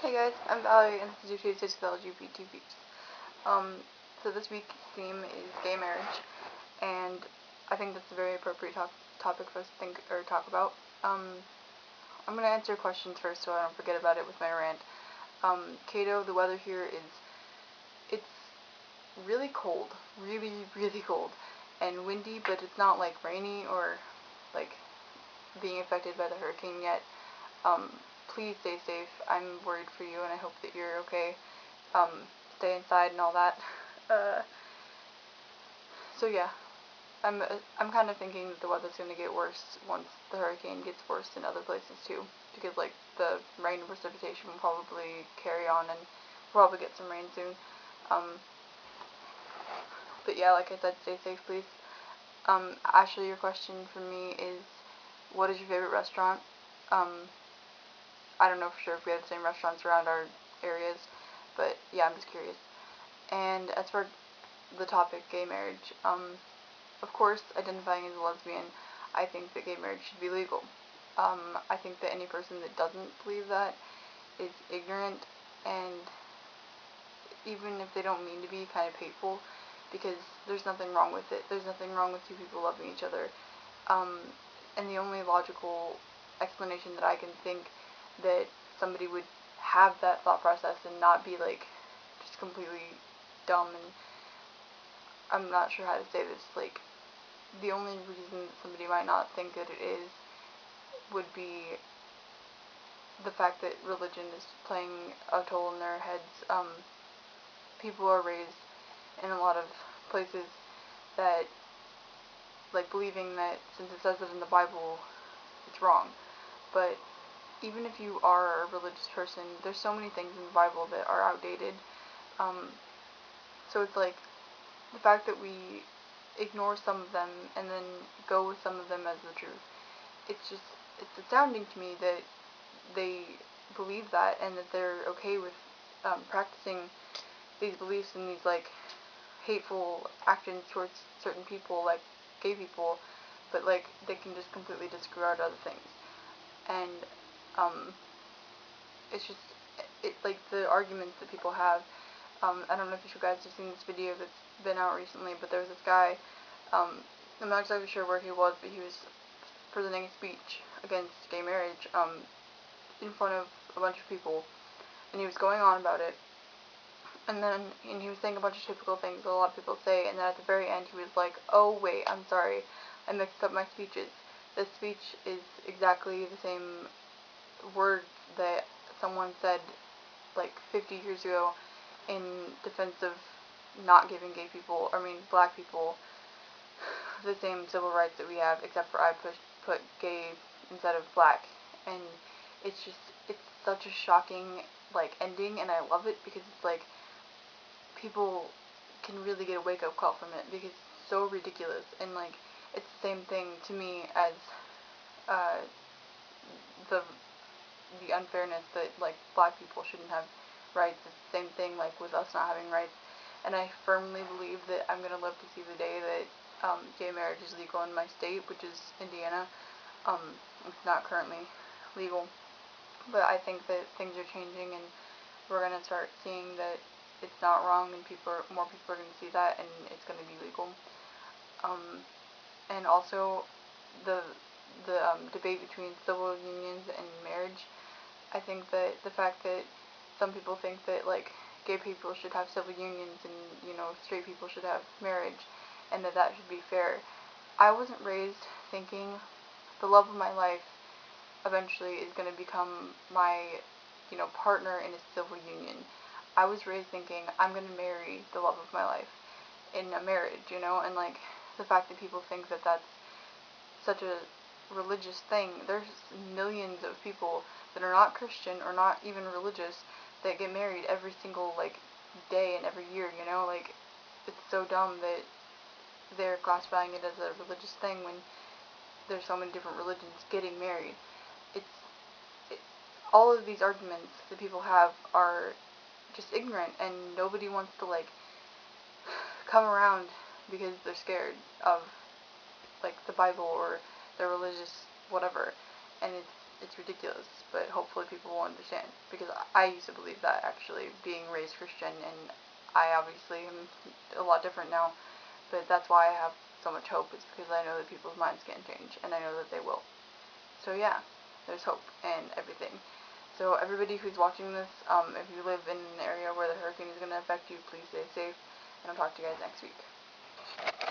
Hey guys, I'm Valerie and this is your Tuesdays with lgbts. So this week's theme is gay marriage, and I think that's a very appropriate topic for us to think or talk about. I'm gonna answer questions first so I don't forget about it with my rant. Cato, the weather here it's really cold, really cold, and windy, but it's not like rainy or like being affected by the hurricane yet. Please stay safe. I'm worried for you, and I hope that you're okay. Stay inside and all that. Uh, so yeah, I'm kind of thinking that the weather's gonna get worse once the hurricane gets worse in other places too, because like the rain and precipitation will probably carry on, and we'll probably get some rain soon. But yeah, like I said, stay safe, please. Ashley, your question for me is, what is your favorite restaurant? I don't know for sure if we have the same restaurants around our areas, but yeah, I'm just curious. And as for the topic, gay marriage, of course, identifying as a lesbian, I think that gay marriage should be legal. I think that any person that doesn't believe that is ignorant, and even if they don't mean to be, kind of hateful, because there's nothing wrong with it. There's nothing wrong with two people loving each other. And the only logical explanation that I can think that somebody would have that thought process and not be like just completely dumb, and I'm not sure how to say this, like the only reason somebody might not think that it is would be the fact that religion is playing a toll in their heads. People are raised in a lot of places that like believing that since it says it in the Bible, it's wrong. But even if you are a religious person, there's so many things in the Bible that are outdated. So it's like the fact that we ignore some of them and then go with some of them as the truth. It's astounding to me that they believe that and that they're okay with practicing these beliefs and these like hateful actions towards certain people, like gay people, but like they can just completely disregard other things. And it's just like the arguments that people have. I don't know if you guys have seen this video that's been out recently, but there was this guy, I'm not exactly sure where he was, but he was presenting a speech against gay marriage in front of a bunch of people, and he was going on about it, and he was saying a bunch of typical things that a lot of people say, and then at the very end he was like, oh wait, I'm sorry, I mixed up my speeches. This speech is exactly the same words that someone said like 50 years ago in defense of not giving gay people, black people, the same civil rights that we have, except for I put gay instead of black, and it's such a shocking like ending, and I love it because it's like people can really get a wake up call from it because it's so ridiculous, and like it's the same thing to me as uh, the unfairness that like black people shouldn't have rights. It's the same thing like with us not having rights, and I firmly believe that I'm gonna live to see the day that gay marriage is legal in my state, which is Indiana. It's not currently legal, but I think that things are changing, and we're gonna start seeing that it's not wrong, and more people are gonna see that, and it's gonna be legal. And also the debate between civil unions and marriage. I think that the fact that some people think that like gay people should have civil unions and straight people should have marriage, and that should be fair. I wasn't raised thinking the love of my life eventually is going to become my partner in a civil union. I was raised thinking I'm going to marry the love of my life in a marriage, and like the fact that people think that that's such a religious thing. There's millions of people that are not Christian or not even religious that get married every single like day and every year, like it's so dumb that they're classifying it as a religious thing when there's so many different religions getting married. It's it, all of these arguments that people have are just ignorant, and nobody wants to like come around because they're scared of like the Bible or their religious whatever, and it's ridiculous, but hopefully people will understand, because I used to believe that, actually, being raised Christian, and I obviously am a lot different now, but that's why I have so much hope, is because I know that people's minds can change, and I know that they will. So yeah, there's hope and everything. So everybody who's watching this, if you live in an area where the hurricane is going to affect you, please stay safe, and I'll talk to you guys next week.